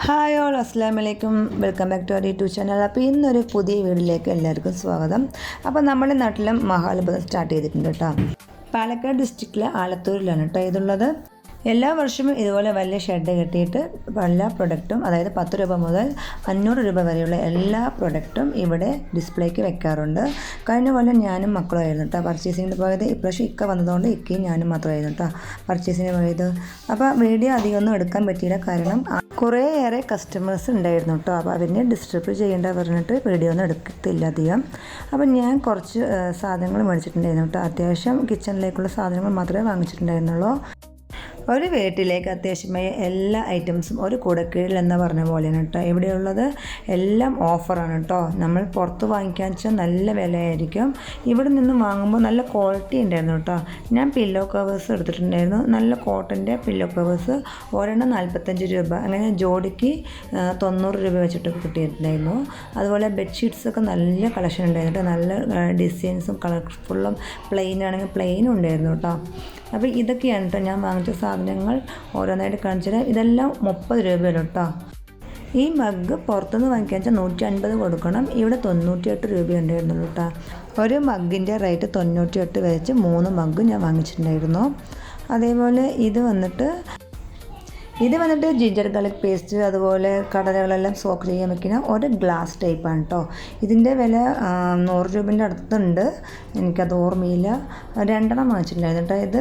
Hi all, അസ്സാം വലൈക്കും. Welcome back to our YouTube channel. അപ്പോൾ ഇന്നൊരു പുതിയ വീഡിയോയിലേക്ക് എല്ലാവർക്കും സ്വാഗതം. അപ്പോൾ നമ്മുടെ നാട്ടിലും മഹാത്ഭുതം സ്റ്റാർട്ട് ചെയ്തിട്ടുണ്ട് കേട്ടോ. പാലക്കാട് ഡിസ്ട്രിക്റ്റിലെ ആലത്തൂരിലാണ് കേട്ടോ ഇതുള്ളത്. എല്ലാ വർഷവും ഇതുപോലെ വലിയ ഷെഡ് കെട്ടിയിട്ട് എല്ലാ പ്രൊഡക്റ്റും, അതായത് 10 രൂപ മുതൽ 500 രൂപ വരെയുള്ള എല്ലാ പ്രൊഡക്റ്റും ഇവിടെ ഡിസ്പ്ലേക്ക് വെക്കാറുണ്ട്. കഴിഞ്ഞ കൊല്ലം ഞാനും മക്കളുമായിരുന്നു കേട്ടോ പർച്ചേസിങ്ങിന് പോയത്. ഇപ്രാവശ്യം ഇക്ക വന്നതുകൊണ്ട് ഇക്കയും ഞാനും മാത്രമായിരുന്നു കേട്ടോ പർച്ചേസിന് പോയത്. അപ്പോൾ വീഡിയോ അധികമൊന്നും എടുക്കാൻ പറ്റിയില്ല, കാരണം കുറേയേറെ കസ്റ്റമേഴ്സ് ഉണ്ടായിരുന്നു കേട്ടോ. അപ്പോൾ അവരെ ഡിസ്റ്റർബ് ചെയ്യേണ്ട പറഞ്ഞിട്ട് വീഡിയോ ഒന്നും എടുക്കത്തില്ല അധികം. അപ്പം ഞാൻ കുറച്ച് സാധനങ്ങൾ മേടിച്ചിട്ടുണ്ടായിരുന്നു കേട്ടോ. അത്യാവശ്യം കിച്ചണിലേക്കുള്ള സാധനങ്ങൾ മാത്രമേ വാങ്ങിച്ചിട്ടുണ്ടായിരുന്നുള്ളൂ. ഒരു വീട്ടിലേക്ക് അത്യാവശ്യമായ എല്ലാ ഐറ്റംസും ഒരു കുടക്കീഴിൽ എന്ന് പറഞ്ഞ പോലെയാണ് കേട്ടോ ഇവിടെയുള്ളത്. എല്ലാം ഓഫറാണ് കേട്ടോ. നമ്മൾ പുറത്ത് വാങ്ങിക്കാൻ വെച്ചാൽ നല്ല വിലയായിരിക്കും. ഇവിടെ നിന്ന് വാങ്ങുമ്പോൾ നല്ല ക്വാളിറ്റി ഉണ്ടായിരുന്നു കേട്ടോ. ഞാൻ പില്ലോ കവേഴ്സ് എടുത്തിട്ടുണ്ടായിരുന്നു, നല്ല കോട്ടൻ്റെ പില്ലോ കവേഴ്സ്. ഒരെണ്ണം 45 രൂപ, അങ്ങനെ ജോഡിക്ക് 90 രൂപ വെച്ചിട്ടൊക്കെ കിട്ടിയിട്ടുണ്ടായിരുന്നു. അതുപോലെ ബെഡ്ഷീറ്റ്സൊക്കെ നല്ല കളക്ഷൻ ഉണ്ടായിരുന്നു കേട്ടോ. നല്ല ഡിസൈൻസും കളർഫുള്ളും പ്ലെയിൻ ആണെങ്കിൽ പ്ലെയിനും ഉണ്ടായിരുന്നു കേട്ടോ. അപ്പോൾ ഇതൊക്കെയാണ് കേട്ടോ ഞാൻ വാങ്ങിച്ച സാധനങ്ങൾ. ഓരോന്നായിട്ട് കാണിച്ചത്. ഇതെല്ലാം 30 രൂപയല്ലോ കേട്ടോ. ഈ മഗ് പുറത്തുനിന്ന് വാങ്ങിക്കാൻ വെച്ചാൽ 150 കൊടുക്കണം. ഇവിടെ 98 രൂപ ഉണ്ടായിരുന്നുള്ളൂ കേട്ടോ. ഒരു മഗ്ഗിൻ്റെ റേറ്റ് 98 വെച്ച് 3 മഗ് ഞാൻ വാങ്ങിച്ചിട്ടുണ്ടായിരുന്നു. അതേപോലെ ഇത് വന്നിട്ട് ജിഞ്ചർ ഗാർലിക് പേസ്റ്റ്, അതുപോലെ കടലകളെല്ലാം സോക്ക് ചെയ്യാൻ വെക്കുന്ന ഒരു ഗ്ലാസ് ടൈപ്പാണ് കേട്ടോ. ഇതിൻ്റെ വില 100 രൂപേൻ്റെ അടുത്തുണ്ട്, എനിക്കത് ഓർമ്മയില്ല. 2 വാങ്ങിച്ചിട്ടുണ്ടായിരുന്നു കേട്ടോ. ഇത്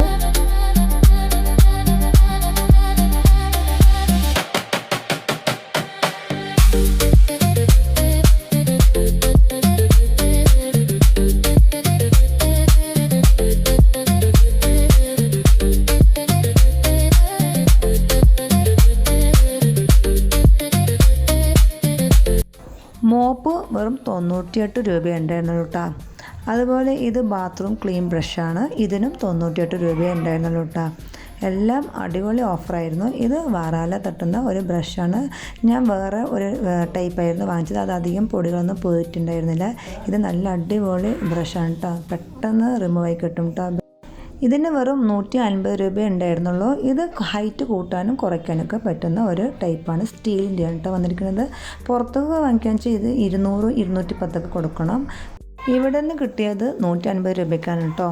മോപ്പ് വെറും 98 രൂപ ഉണ്ടായിരുന്നുള്ളൂ കേട്ടോ. അതുപോലെ ഇത് ബാത്റൂം ക്ലീൻ ബ്രഷാണ്. ഇതിനും 98 രൂപ ഉണ്ടായിരുന്നുള്ളൂ കേട്ടോ. എല്ലാം അടിപൊളി ഓഫറായിരുന്നു. ഇത് വാറാല തട്ടുന്ന ഒരു ബ്രഷാണ്. ഞാൻ വേറെ ഒരു ടൈപ്പായിരുന്നു വാങ്ങിച്ചത്, അത് അധികം പൊടികളൊന്നും പോയിട്ടുണ്ടായിരുന്നില്ല. ഇത് നല്ല അടിപൊളി ബ്രഷാണ് കേട്ടോ. പെട്ടെന്ന് റിമൂവ് ആയി കിട്ടും കേട്ടോ. ഇതിന് വെറും 150 രൂപ ഉണ്ടായിരുന്നുള്ളൂ. ഇത് ഹൈറ്റ് കൂട്ടാനും കുറയ്ക്കാനൊക്കെ പറ്റുന്ന ഒരു ടൈപ്പാണ്. സ്റ്റീലിൻ്റെ ആണ് കേട്ടോ വന്നിരിക്കുന്നത്. പുറത്തൊക്കെ വാങ്ങിക്കാൻ വെച്ചാൽ ഇത് 200, 210 കൊടുക്കണം. ഇവിടെ നിന്ന് കിട്ടിയത് 150 രൂപയ്ക്കാണ് കേട്ടോ.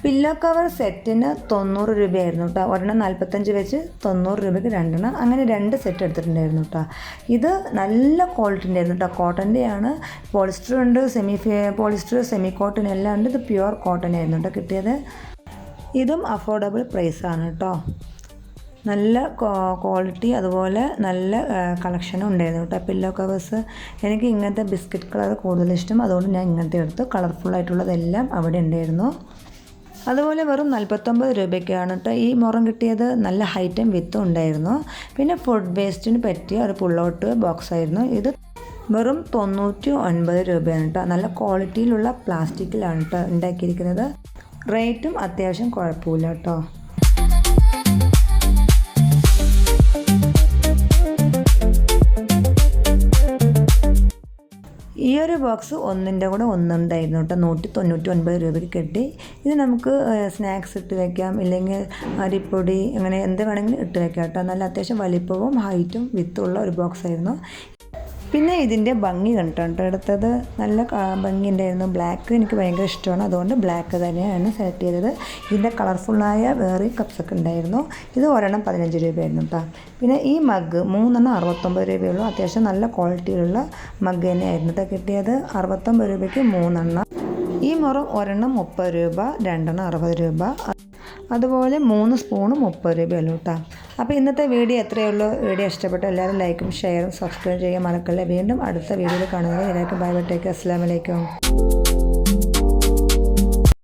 പില്ലോ കവർ സെറ്റിന് 90 രൂപയായിരുന്നു കേട്ടോ. ഒരെണ്ണം 45 വെച്ച് 90 രൂപയ്ക്ക് 2 അങ്ങനെ 2 സെറ്റ് എടുത്തിട്ടുണ്ടായിരുന്നു കേട്ടോ. ഇത് നല്ല ക്വാളിറ്റി ഉണ്ടായിരുന്നു കേട്ടോ. കോട്ടൻ്റെയാണ്. പോളിസ്റ്റർ ഉണ്ട്, പോളിസ്റ്റർ, സെമി കോട്ടൺ എല്ലാം ഉണ്ട്. ഇത് പ്യുവർ കോട്ടൺ ആയിരുന്നു കേട്ടോ കിട്ടിയത്. ഇതും അഫോർഡബിൾ പ്രൈസാണ് കേട്ടോ. നല്ല ക്വാളിറ്റി, അതുപോലെ നല്ല കളക്ഷനും ഉണ്ടായിരുന്നു കേട്ടോ പില്ലോ കവേഴ്സ്. എനിക്ക് ഇങ്ങനത്തെ ബിസ്ക്കറ്റ് കളർ കൂടുതൽ ഇഷ്ടം, അതുകൊണ്ട് ഞാൻ ഇങ്ങനത്തെ എടുത്തു. കളർഫുള്ളായിട്ടുള്ളതെല്ലാം അവിടെ ഉണ്ടായിരുന്നു. അതുപോലെ വെറും 49 രൂപയ്ക്കാണ് കേട്ടോ ഈ മുറം കിട്ടിയത്. നല്ല ഹൈറ്റും വിത്തും ഉണ്ടായിരുന്നു. പിന്നെ ഫുഡ് വേസ്റ്റിന് പറ്റിയ ഒരു പുള്ളൗട്ട് ബോക്സ് ആയിരുന്നു ഇത്. വെറും 99 രൂപയാണ് കേട്ടോ. നല്ല ക്വാളിറ്റിയിലുള്ള പ്ലാസ്റ്റിക്കിലാണ് കേട്ടോ ഉണ്ടാക്കിയിരിക്കുന്നത്. റേറ്റും അത്യാവശ്യം കുഴപ്പമില്ല കേട്ടോ. ഈ ഒരു ബോക്സ് ഒന്നിൻ്റെ കൂടെ ഒന്നുണ്ടായിരുന്നു കേട്ടോ. 199 രൂപയ്ക്ക് കിട്ടി. ഇത് നമുക്ക് സ്നാക്സ് ഇട്ട് വയ്ക്കാം, ഇല്ലെങ്കിൽ അരിപ്പൊടി, അങ്ങനെ എന്ത് വേണമെങ്കിലും ഇട്ട് വയ്ക്കാം കേട്ടോ. നല്ല അത്യാവശ്യം വലിപ്പവും ഹൈറ്റും വിത്തുള്ള ഒരു ബോക്സ് ആയിരുന്നു. പിന്നെ ഇതിൻ്റെ ഭംഗി കണ്ടിട്ടോ എടുത്തത്. നല്ല ഭംഗി ഉണ്ടായിരുന്നു. ബ്ലാക്ക് എനിക്ക് ഭയങ്കര ഇഷ്ടമാണ്, അതുകൊണ്ട് ബ്ലാക്ക് തന്നെയാണ് സെലക്ട് ചെയ്തത്. ഇതിൻ്റെ കളർഫുള്ളായ വേറെ കപ്സൊക്കെ ഉണ്ടായിരുന്നു. ഇത് ഒരെണ്ണം 15 രൂപയായിരുന്നു കേട്ടോ. പിന്നെ ഈ മഗ് 3 69 രൂപയുള്ളൂ. അത്യാവശ്യം നല്ല ക്വാളിറ്റിയിലുള്ള മഗ് തന്നെയായിരുന്നു കേട്ടോ കിട്ടിയത്. 69 രൂപയ്ക്ക് 3. ഈ മുറം ഒരെണ്ണം 30 രൂപ, 2 60 രൂപ. അതുപോലെ 3 സ്പൂണ് 30 രൂപയല്ലോ കേട്ടോ. അപ്പോൾ ഇന്നത്തെ വീഡിയോ എത്രയേ ഉള്ളൂ. വീഡിയോ ഇഷ്ടപ്പെട്ട എല്ലാവരും ലൈക്കും ഷെയറും സബ്സ്ക്രൈബ് ചെയ്യാൻ മറക്കല്ലേ. വീണ്ടും അടുത്ത വീഡിയോയിൽ കാണുന്നത്. എല്ലാവർക്കും ബൈ ബൈ, ടേക്ക് കെയർ, അസ്സലാമു അലൈക്കും.